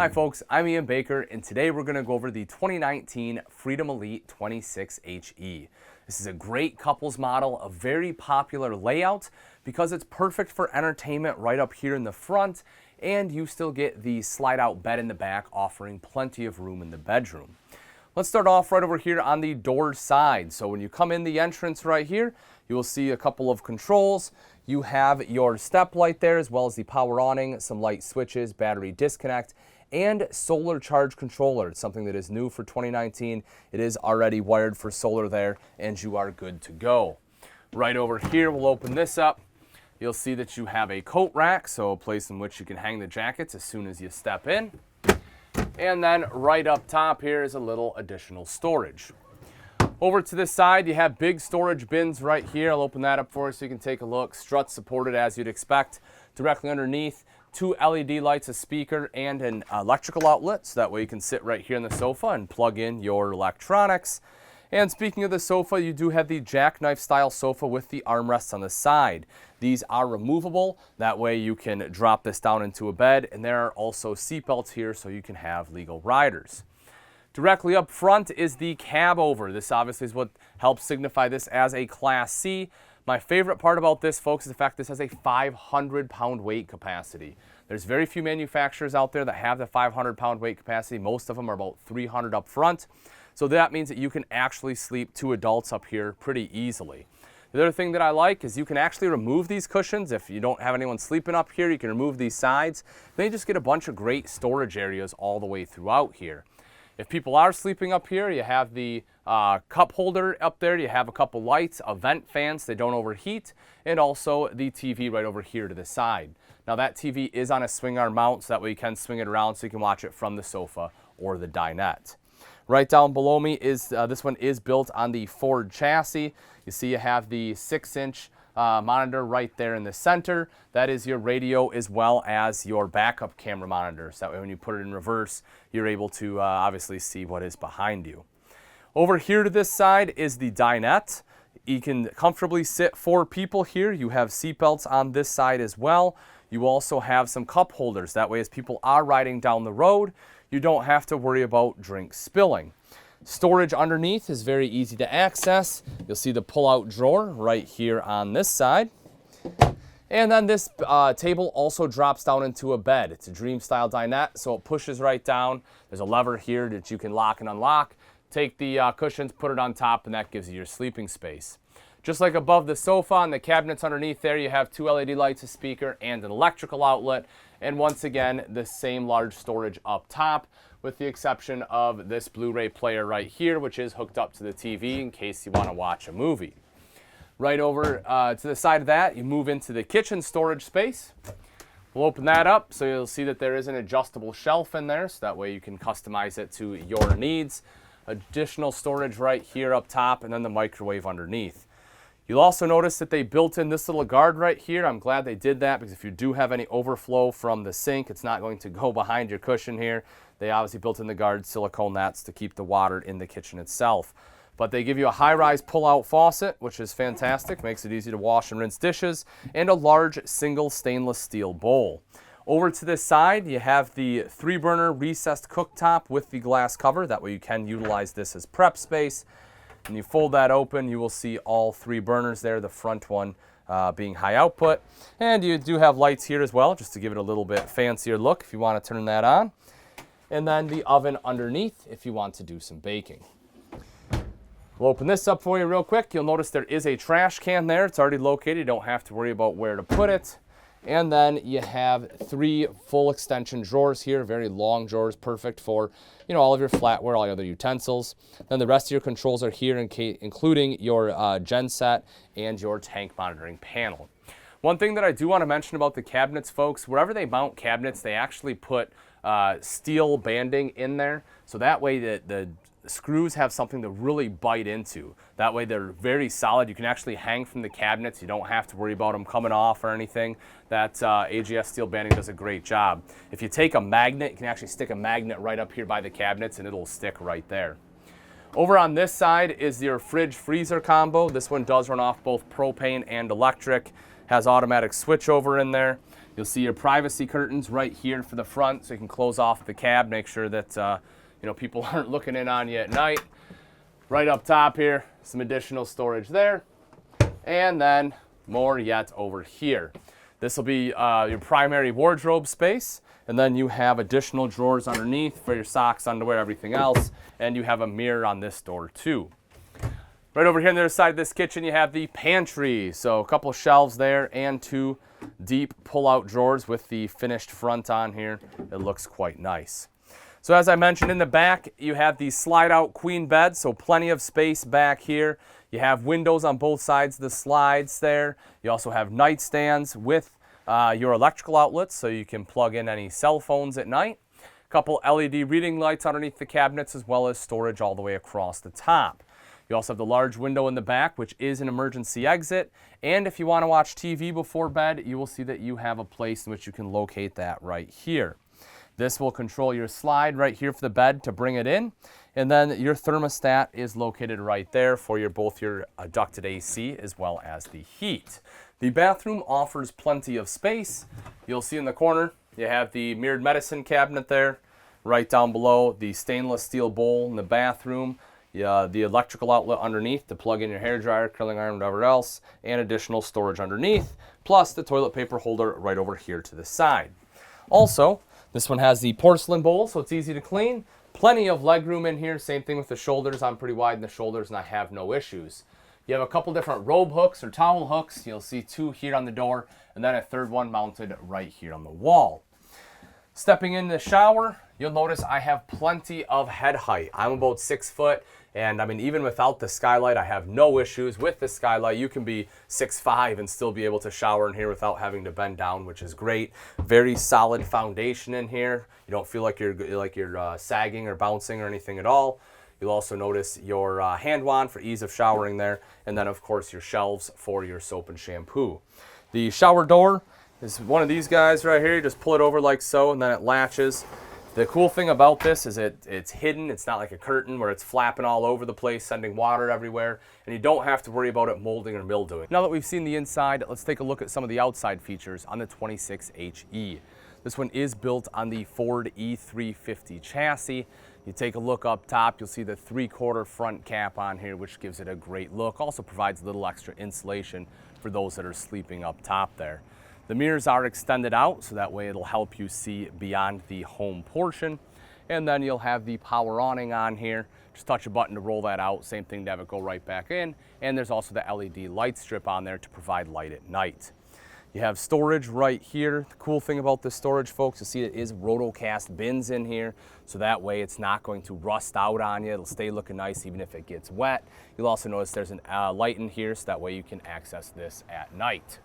Hi folks, I'm Ian Baker, and today we're going to go over the 2019 Freedom Elite 26HE. This is a great couples model, a very popular layout because it's perfect for entertainment right up here in the front, and you still get the slide-out bed in the back, offering plenty of room in the bedroom. Let's start off right over here on the door side. So when you come in the entrance right here, you will see a couple of controls. You have your step light there, as well as the power awning, some light switches, battery disconnect, and solar charge controller. It's something that is new for 2019. It is already wired for solar there, and you are good to go. Right over here, we'll open this up. You'll see that you have a coat rack, so a place in which you can hang the jackets as soon as you step in. And then right up top here is a little additional storage. Over to this side, you have big storage bins right here. I'll open that up for you so you can take a look. Struts supported as you'd expect. Directly underneath, 2 LED lights, a speaker, and an electrical outlet, so that way you can sit right here on the sofa and plug in your electronics. And speaking of the sofa, you do have the jackknife style sofa with the armrests on the side. These are removable, that way you can drop this down into a bed, and there are also seat belts here so you can have legal riders. Directly up front is the cab over. This obviously is what helps signify this as a Class C. My favorite part about this, folks, is the fact this has a 500-pound weight capacity. There's very few manufacturers out there that have the 500-pound weight capacity. Most of them are about 300 up front. So that means that you can actually sleep 2 adults up here pretty easily. The other thing that I like is you can actually remove these cushions. If you don't have anyone sleeping up here, you can remove these sides. Then you just get a bunch of great storage areas all the way throughout here. If people are sleeping up here, you have the cup holder up there, you have a couple lights, a vent fan so they don't overheat, and also the TV right over here to the side. Now that TV is on a swing arm mount, so that way you can swing it around so you can watch it from the sofa or the dinette. Right down below me is, this one is built on the Ford chassis. You see you have the 6-inch monitor right there in the center. That is your radio as well as your backup camera monitor. So that way when you put it in reverse, you're able to obviously see what is behind you. Over here to this side is the dinette. You can comfortably sit 4 people here. You have seat belts on this side as well. You also have some cup holders. That way as people are riding down the road, you don't have to worry about drinks spilling. Storage underneath is very easy to access. You'll see the pull-out drawer right here on this side. And then this table also drops down into a bed. It's a Dream-style dinette, so it pushes right down. There's a lever here that you can lock and unlock. Take the cushions, put it on top, and that gives you your sleeping space. Just like above the sofa and the cabinets underneath there, you have 2 LED lights, a speaker, and an electrical outlet. And once again, the same large storage up top, with the exception of this Blu-ray player right here, which is hooked up to the TV in case you want to watch a movie. Right over to the side of that, you move into the kitchen storage space. We'll open that up, so you'll see that there is an adjustable shelf in there, so that way you can customize it to your needs. Additional storage right here up top, and then the microwave underneath. You'll also notice that they built in this little guard right here. I'm glad they did that because if you do have any overflow from the sink, it's not going to go behind your cushion here. They obviously built in the guard silicone nets to keep the water in the kitchen itself. But they give you a high-rise pull-out faucet, which is fantastic, makes it easy to wash and rinse dishes, and a large single stainless steel bowl. Over to this side, you have the 3-burner recessed cooktop with the glass cover. That way you can utilize this as prep space. When you fold that open, you will see all 3 burners there, the front one being high output. And you do have lights here as well, just to give it a little bit fancier look if you want to turn that on. And then the oven underneath if you want to do some baking. We'll open this up for you real quick. You'll notice there is a trash can there. It's already located. You don't have to worry about where to put it. And then you have 3 full extension drawers here, very long drawers, perfect for, all of your flatware, all your other utensils. Then the rest of your controls are here, including your gen set and your tank monitoring panel. One thing that I do want to mention about the cabinets, folks, wherever they mount cabinets, they actually put steel banding in there, so that way the screws have something to really bite into. That way they're very solid. You can actually hang from the cabinets. You don't have to worry about them coming off or anything. That AGS steel banding does a great job. If you take a magnet, you can actually stick a magnet right up here by the cabinets and it'll stick right there. Over on this side is your fridge freezer combo. This one does run off both propane and electric. Has automatic switch over in there. You'll see your privacy curtains right here for the front, so you can close off the cab, make sure that people aren't looking in on you at night. Right up top here, some additional storage there, and then more yet over here. This will be your primary wardrobe space, and then you have additional drawers underneath for your socks, underwear, everything else, and you have a mirror on this door too. Right over here on the other side of this kitchen, you have the pantry. So a couple shelves there and 2 deep pull-out drawers with the finished front on here. It looks quite nice. So as I mentioned, in the back, you have the slide-out queen bed, so plenty of space back here. You have windows on both sides of the slides there. You also have nightstands with your electrical outlets, so you can plug in any cell phones at night. A couple LED reading lights underneath the cabinets, as well as storage all the way across the top. You also have the large window in the back, which is an emergency exit. And if you want to watch TV before bed, you will see that you have a place in which you can locate that right here. This will control your slide right here for the bed to bring it in. And then your thermostat is located right there for both your ducted AC as well as the heat. The bathroom offers plenty of space. You'll see in the corner, you have the mirrored medicine cabinet there. Right down below, the stainless steel bowl in the bathroom. The electrical outlet underneath to plug in your hairdryer, curling iron, whatever else, and additional storage underneath, plus the toilet paper holder right over here to the side. Also, this one has the porcelain bowl, so it's easy to clean. Plenty of leg room in here. Same thing with the shoulders. I'm pretty wide in the shoulders and I have no issues. You have a couple different robe hooks or towel hooks. You'll see 2 here on the door, and then a third one mounted right here on the wall. Stepping in the shower, you'll notice I have plenty of head height. I'm about 6 foot, and I mean, even without the skylight, I have no issues. With the skylight, you can be 6'5" and still be able to shower in here without having to bend down, which is great. Very solid foundation in here. You don't feel like you're sagging or bouncing or anything at all. You'll also notice your hand wand for ease of showering there, and then of course your shelves for your soap and shampoo. The shower door is one of these guys right here. You just pull it over like so, and then it latches. The cool thing about this is it's hidden. It's not like a curtain where it's flapping all over the place, sending water everywhere, and you don't have to worry about it molding or mildewing. Now that we've seen the inside, let's take a look at some of the outside features on the 26HE. This one is built on the Ford E350 chassis. You take a look up top, you'll see the 3/4 front cap on here, which gives it a great look. Also provides a little extra insulation for those that are sleeping up top there. The mirrors are extended out, so that way it'll help you see beyond the home portion. And then you'll have the power awning on here. Just touch a button to roll that out. Same thing to have it go right back in. And there's also the LED light strip on there to provide light at night. You have storage right here. The cool thing about this storage, folks, you see it is rotocast bins in here, so that way it's not going to rust out on you. It'll stay looking nice even if it gets wet. You'll also notice there's a light in here, so that way you can access this at night.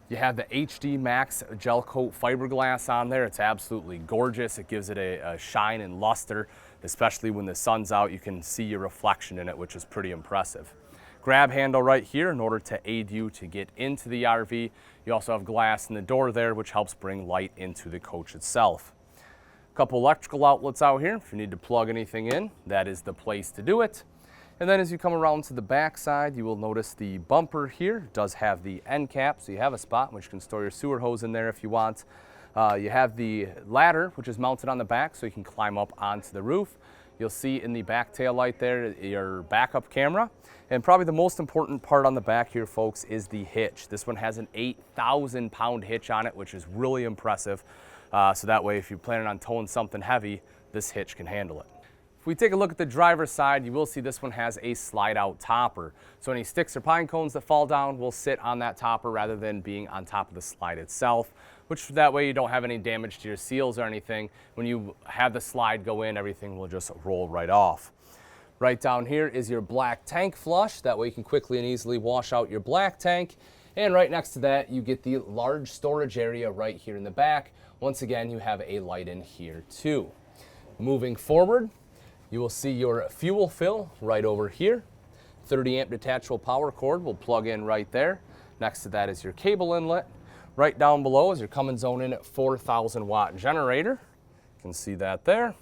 You have the HD Max gel coat fiberglass on there. It's absolutely gorgeous. It gives it a shine and luster, especially when the sun's out. You can see your reflection in it, which is pretty impressive. Grab handle right here in order to aid you to get into the RV. You also have glass in the door there, which helps bring light into the coach itself. A couple electrical outlets out here. If you need to plug anything in, that is the place to do it. And then as you come around to the back side, you will notice the bumper here does have the end cap, so you have a spot which you can store your sewer hose in there if you want. You have the ladder, which is mounted on the back, so you can climb up onto the roof. You'll see in the back tail light there your backup camera. And probably the most important part on the back here, folks, is the hitch. This one has an 8,000-pound hitch on it, which is really impressive. So that way, if you're planning on towing something heavy, this hitch can handle it. If we take a look at the driver's side, you will see this one has a slide-out topper. So any sticks or pine cones that fall down will sit on that topper rather than being on top of the slide itself, which that way you don't have any damage to your seals or anything. When you have the slide go in, everything will just roll right off. Right down here is your black tank flush. That way you can quickly and easily wash out your black tank. And right next to that, you get the large storage area right here in the back. Once again, you have a light in here too. Moving forward, you will see your fuel fill right over here. 30 amp detachable power cord will plug in right there. Next to that is your cable inlet. Right down below is your Cummins zone in 4,000 watt generator. You can see that there.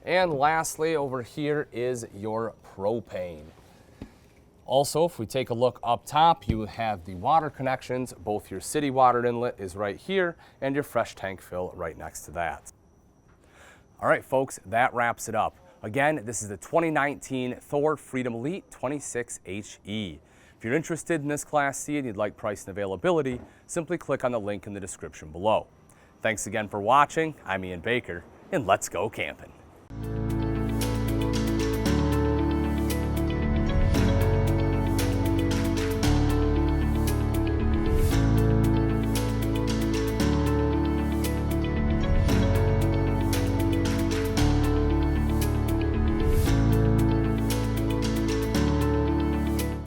And lastly, over here is your propane. Also, if we take a look up top, you have the water connections. Both your city water inlet is right here and your fresh tank fill right next to that. All right, folks, that wraps it up. Again, this is the 2019 Thor Freedom Elite 26HE. If you're interested in this Class C and you'd like price and availability, simply click on the link in the description below. Thanks again for watching. I'm Ian Baker, and let's go camping.